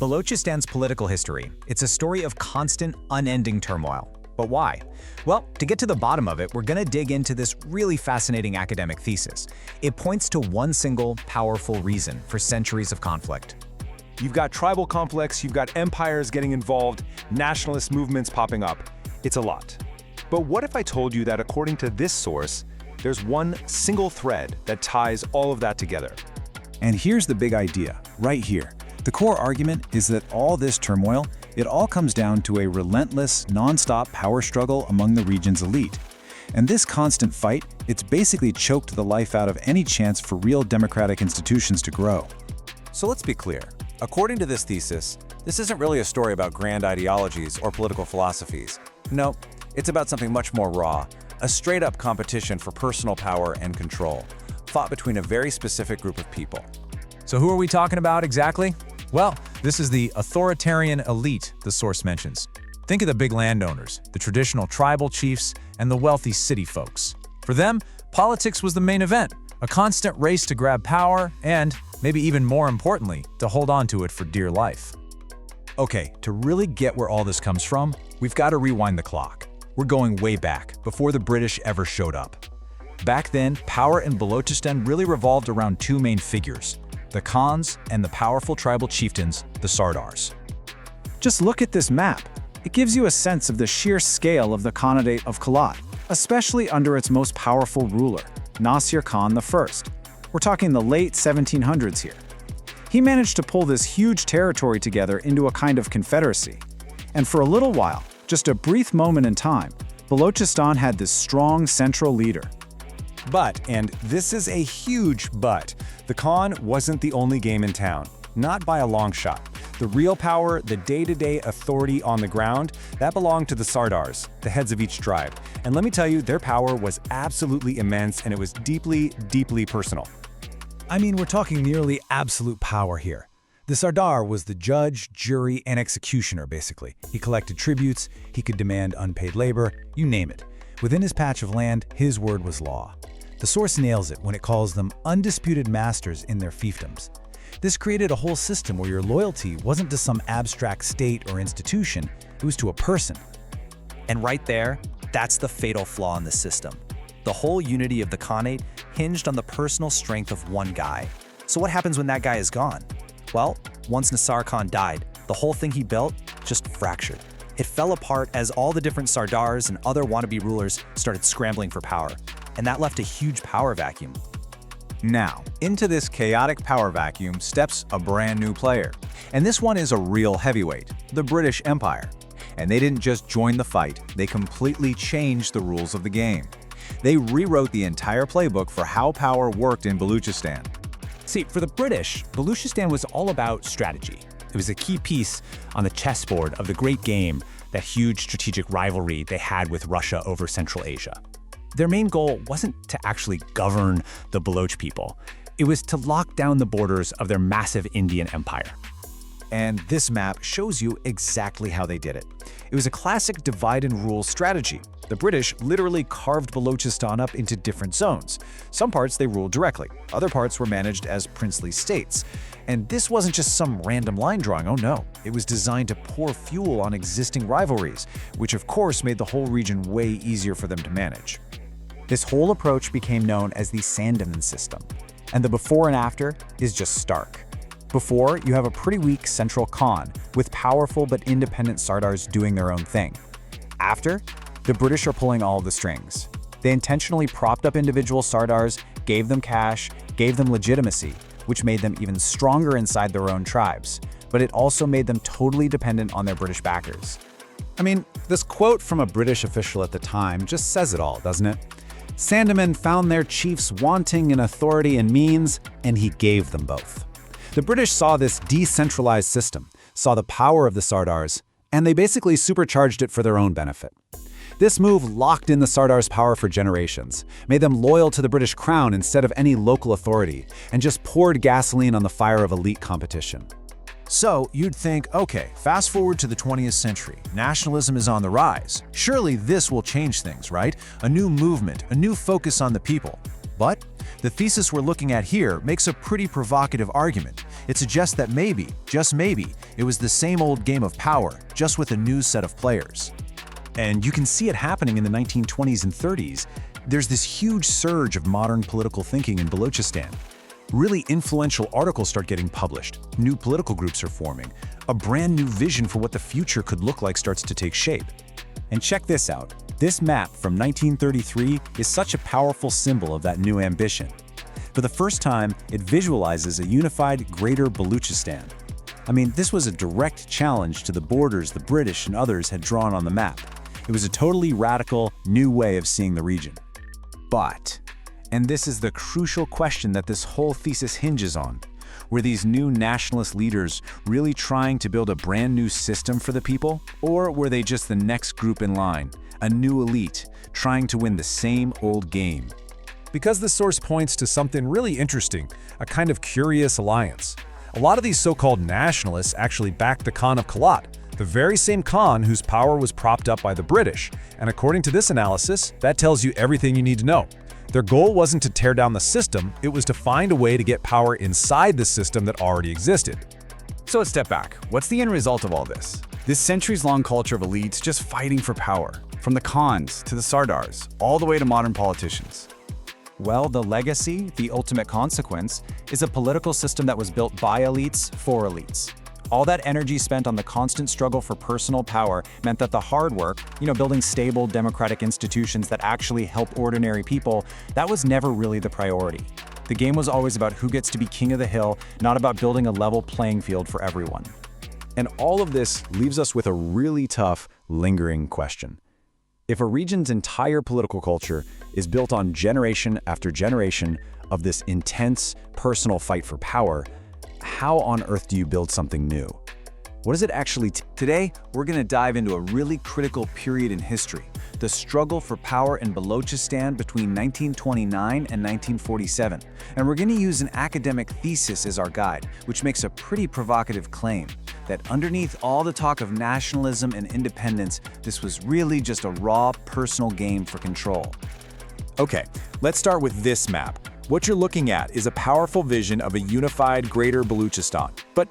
Balochistan's political history, it's a story of constant, unending turmoil. But why? Well, to get to the bottom of it, we're going to dig into this really fascinating academic thesis. It points to one single, powerful reason for centuries of conflict. You've got tribal conflicts, you've got empires getting involved, nationalist movements popping up. It's a lot. But what if I told you that according to this source, there's one single thread that ties all of that together? And here's the big idea, right here. The core argument is that all this turmoil, it all comes down to a relentless, non-stop power struggle among the region's elite. And this constant fight, it's basically choked the life out of any chance for real democratic institutions to grow. So let's be clear. According to this thesis, this isn't really a story about grand ideologies or political philosophies. No, it's about something much more raw, a straight-up competition for personal power and control, fought between a very specific group of people. So who are we talking about exactly? Well, this is the authoritarian elite the source mentions. Think of the big landowners, the traditional tribal chiefs, and the wealthy city folks. For them, politics was the main event, a constant race to grab power and, maybe even more importantly, to hold on to it for dear life. Okay, to really get where all this comes from, we've got to rewind the clock. We're going way back, before the British ever showed up. Back then, power in Balochistan really revolved around two main figures: the Khans and the powerful tribal chieftains, the Sardars. Just look at this map. It gives you a sense of the sheer scale of the Khanate of Kalat, especially under its most powerful ruler, Nasir Khan I. We're talking the late 1700s here. He managed to pull this huge territory together into a kind of confederacy. And for a little while, just a brief moment in time, Balochistan had this strong central leader. But, and this is a huge but, the Khan wasn't the only game in town. Not by a long shot. The real power, the day-to-day authority on the ground, that belonged to the Sardars, the heads of each tribe. And let me tell you, their power was absolutely immense and it was deeply, deeply personal. I mean, we're talking nearly absolute power here. The Sardar was the judge, jury, and executioner, basically. He collected tributes, he could demand unpaid labor, you name it. Within his patch of land, his word was law. The source nails it when it calls them undisputed masters in their fiefdoms. This created a whole system where your loyalty wasn't to some abstract state or institution, it was to a person. And right there, that's the fatal flaw in the system. The whole unity of the Khanate hinged on the personal strength of one guy. So what happens when that guy is gone? Well, once Nasir Khan died, the whole thing he built just fractured. It fell apart as all the different Sardars and other wannabe rulers started scrambling for power. And that left a huge power vacuum. Now, into this chaotic power vacuum steps a brand new player. And this one is a real heavyweight, the British Empire. And they didn't just join the fight, they completely changed the rules of the game. They rewrote the entire playbook for how power worked in Balochistan. See, for the British, Balochistan was all about strategy. It was a key piece on the chessboard of the great game, that huge strategic rivalry they had with Russia over Central Asia. Their main goal wasn't to actually govern the Baloch people. It was to lock down the borders of their massive Indian empire. And this map shows you exactly how they did it. It was a classic divide and rule strategy. The British literally carved Balochistan up into different zones. Some parts they ruled directly, other parts were managed as princely states. And this wasn't just some random line drawing, oh no. It was designed to pour fuel on existing rivalries, which of course made the whole region way easier for them to manage. This whole approach became known as the Sandeman system, and the before and after is just stark. Before, you have a pretty weak central Khan, with powerful but independent Sardars doing their own thing. After, the British are pulling all the strings. They intentionally propped up individual Sardars, gave them cash, gave them legitimacy, which made them even stronger inside their own tribes, but it also made them totally dependent on their British backers. I mean, this quote from a British official at the time just says it all, doesn't it? Sandeman found their chiefs wanting in authority and means, and he gave them both. The British saw this decentralized system, saw the power of the Sardars, and they basically supercharged it for their own benefit. This move locked in the Sardars' power for generations, made them loyal to the British crown instead of any local authority, and just poured gasoline on the fire of elite competition. So you'd think, okay, fast forward to the 20th century, nationalism is on the rise. Surely this will change things, right? A new movement, a new focus on the people. But The thesis we're looking at here makes a pretty provocative argument. It suggests that maybe, just maybe, it was the same old game of power, just with a new set of players. And you can see it happening in the 1920s and 30s. There's this huge surge of modern political thinking in Balochistan. Really influential articles start getting published, new political groups are forming, a brand new vision for what the future could look like starts to take shape. And check this out. This map from 1933 is such a powerful symbol of that new ambition. For the first time, it visualizes a unified Greater Balochistan. I mean, this was a direct challenge to the borders the British and others had drawn on the map. It was a totally radical, new way of seeing the region. But, and this is the crucial question that this whole thesis hinges on, were these new nationalist leaders really trying to build a brand new system for the people? Or were they just the next group in line, a new elite, trying to win the same old game? Because this source points to something really interesting, a kind of curious alliance. A lot of these so-called nationalists actually backed the Khan of Kalat, the very same Khan whose power was propped up by the British. And according to this analysis, that tells you everything you need to know. Their goal wasn't to tear down the system, it was to find a way to get power inside the system that already existed. So let's step back. What's the end result of all this? This centuries-long culture of elites just fighting for power, from the Khans to the Sardars, all the way to modern politicians. Well, the legacy, the ultimate consequence, is a political system that was built by elites for elites. All that energy spent on the constant struggle for personal power meant that the hard work, building stable democratic institutions that actually help ordinary people, that was never really the priority. The game was always about who gets to be king of the hill, not about building a level playing field for everyone. And all of this leaves us with a really tough, lingering question. If a region's entire political culture is built on generation after generation of this intense, personal fight for power, how on earth do you build something new? What does it actually Today, we're going to dive into a really critical period in history, the struggle for power in Balochistan between 1929 and 1947. And we're going to use an academic thesis as our guide, which makes a pretty provocative claim that underneath all the talk of nationalism and independence, this was really just a raw, personal game for control. Okay, let's start with this map. What you're looking at is a powerful vision of a unified Greater Balochistan. But,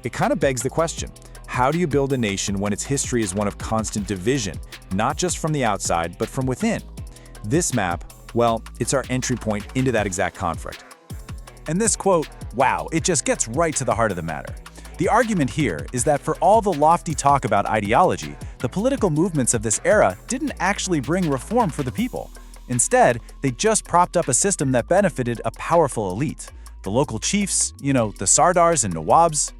it kind of begs the question, how do you build a nation when its history is one of constant division, not just from the outside, but from within? This map, well, it's our entry point into that exact conflict. And this quote, wow, it just gets right to the heart of the matter. The argument here is that for all the lofty talk about ideology, the political movements of this era didn't actually bring reform for the people. Instead, they just propped up a system that benefited a powerful elite. The local chiefs, the Sardars and Nawabs.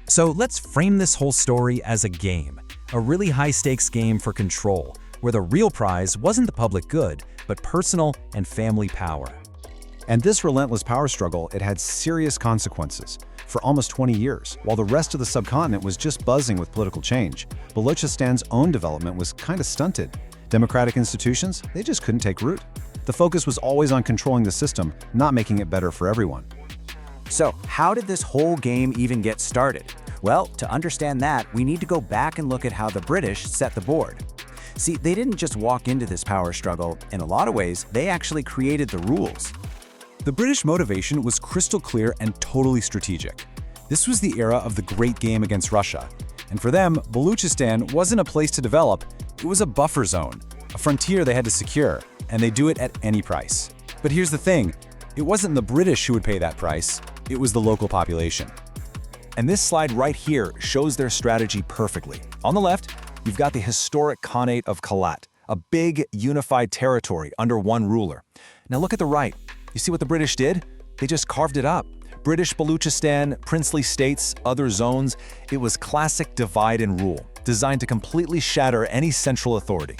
So let's frame this whole story as a game, a really high-stakes game for control, where the real prize wasn't the public good, but personal and family power. And this relentless power struggle, it had serious consequences. For almost 20 years, while the rest of the subcontinent was just buzzing with political change, Balochistan's own development was kind of stunted. Democratic institutions, they just couldn't take root. The focus was always on controlling the system, not making it better for everyone. So, how did this whole game even get started? Well, to understand that, we need to go back and look at how the British set the board. See, they didn't just walk into this power struggle. In a lot of ways, they actually created the rules. The British motivation was crystal clear and totally strategic. This was the era of the Great Game against Russia. And for them, Balochistan wasn't a place to develop, it was a buffer zone, a frontier they had to secure, and they do it at any price. But here's the thing, it wasn't the British who would pay that price, it was the local population. And this slide right here shows their strategy perfectly. On the left, you've got the historic Khanate of Kalat, a big, unified territory under one ruler. Now look at the right. You see what the British did? They just carved it up. British Balochistan, princely states, other zones. It was classic divide and rule, designed to completely shatter any central authority.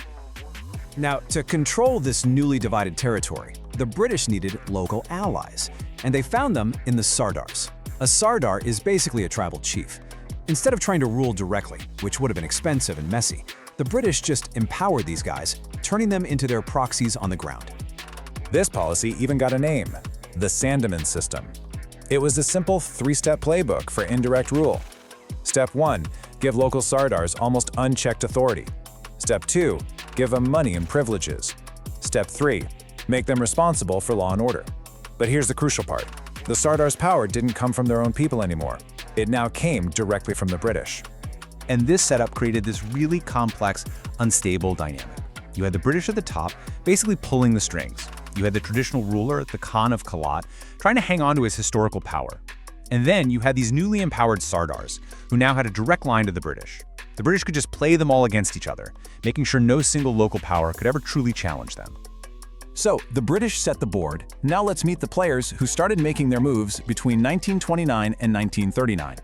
Now, to control this newly divided territory, the British needed local allies, and they found them in the Sardars. A Sardar is basically a tribal chief. Instead of trying to rule directly, which would have been expensive and messy, the British just empowered these guys, turning them into their proxies on the ground. This policy even got a name, the Sandeman system. It was a simple three-step playbook for indirect rule. Step 1, give local Sardars almost unchecked authority. Step 2, give them money and privileges. Step 3, make them responsible for law and order. But here's the crucial part. The Sardar's power didn't come from their own people anymore. It now came directly from the British. And this setup created this really complex, unstable dynamic. You had the British at the top, basically pulling the strings. You had the traditional ruler, the Khan of Kalat, trying to hang on to his historical power. And then you had these newly empowered Sardars, who now had a direct line to the British. The British could just play them all against each other, making sure no single local power could ever truly challenge them. So, the British set the board. Now let's meet the players who started making their moves between 1929 and 1939.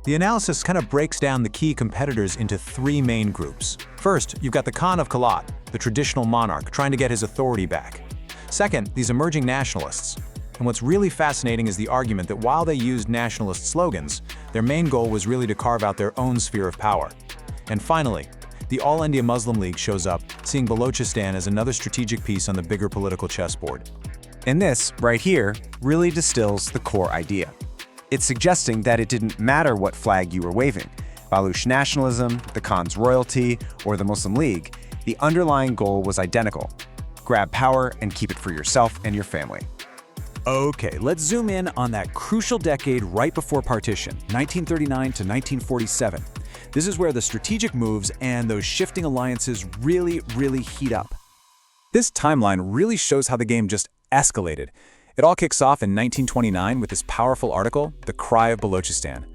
The analysis kind of breaks down the key competitors into three main groups. First, you've got the Khan of Kalat, the traditional monarch trying to get his authority back. Second, these emerging nationalists. And what's really fascinating is the argument that while they used nationalist slogans, their main goal was really to carve out their own sphere of power. And finally, the All-India Muslim League shows up, seeing Balochistan as another strategic piece on the bigger political chessboard. And this, right here, really distills the core idea. It's suggesting that it didn't matter what flag you were waving, Baloch nationalism, the Khan's royalty, or the Muslim League, the underlying goal was identical. Grab power and keep it for yourself and your family. Okay, let's zoom in on that crucial decade right before partition, 1939 to 1947. This is where the strategic moves and those shifting alliances really heat up. This timeline really shows how the game just escalated. It all kicks off in 1929 with this powerful article, The Cry of Balochistan.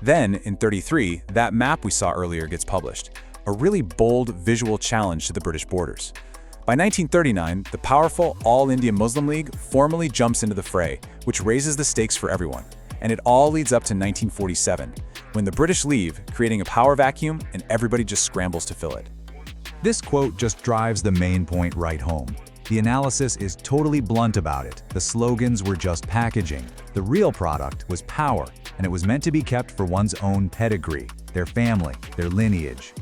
Then, in 33, that map we saw earlier gets published, a really bold visual challenge to the British borders. By 1939, the powerful All-India Muslim League formally jumps into the fray, which raises the stakes for everyone. And it all leads up to 1947, when the British leave, creating a power vacuum and everybody just scrambles to fill it. This quote just drives the main point right home. The analysis is totally blunt about it. The slogans were just packaging. The real product was power, and it was meant to be kept for one's own pedigree, their family, their lineage.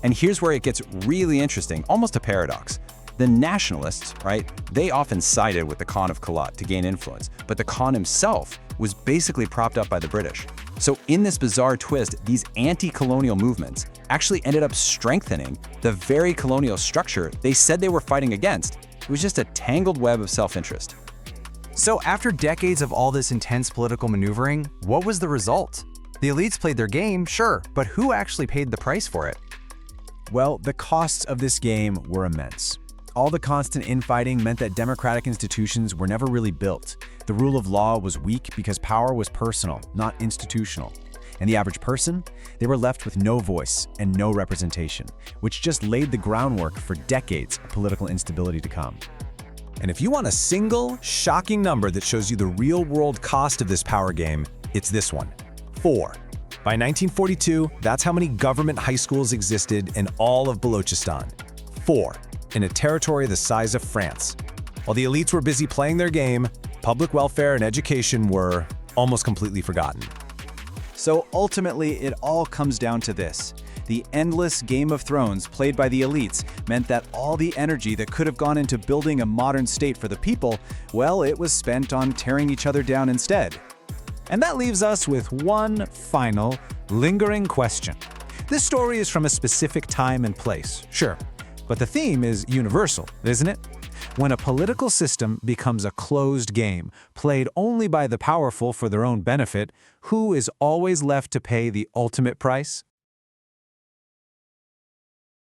And here's where it gets really interesting, almost a paradox. The nationalists, right, they often sided with the Khan of Kalat to gain influence, but the Khan himself was basically propped up by the British. So in this bizarre twist, these anti-colonial movements actually ended up strengthening the very colonial structure they said they were fighting against. It was just a tangled web of self-interest. So after decades of all this intense political maneuvering, what was the result? The elites played their game, sure, but who actually paid the price for it? Well, the costs of this game were immense. All the constant infighting meant that democratic institutions were never really built. The rule of law was weak because power was personal, not institutional. And the average person? They were left with no voice and no representation, which just laid the groundwork for decades of political instability to come. And if you want a single, shocking number that shows you the real-world cost of this power game, it's this one: 4. By 1942, that's how many government high schools existed in all of Balochistan. 4. In a territory the size of France. While the elites were busy playing their game, public welfare and education were almost completely forgotten. So ultimately, it all comes down to this. The endless Game of Thrones played by the elites meant that all the energy that could have gone into building a modern state for the people, well, it was spent on tearing each other down instead. And that leaves us with one final, lingering question. This story is from a specific time and place, sure, but the theme is universal, isn't it? When a political system becomes a closed game, played only by the powerful for their own benefit, who is always left to pay the ultimate price?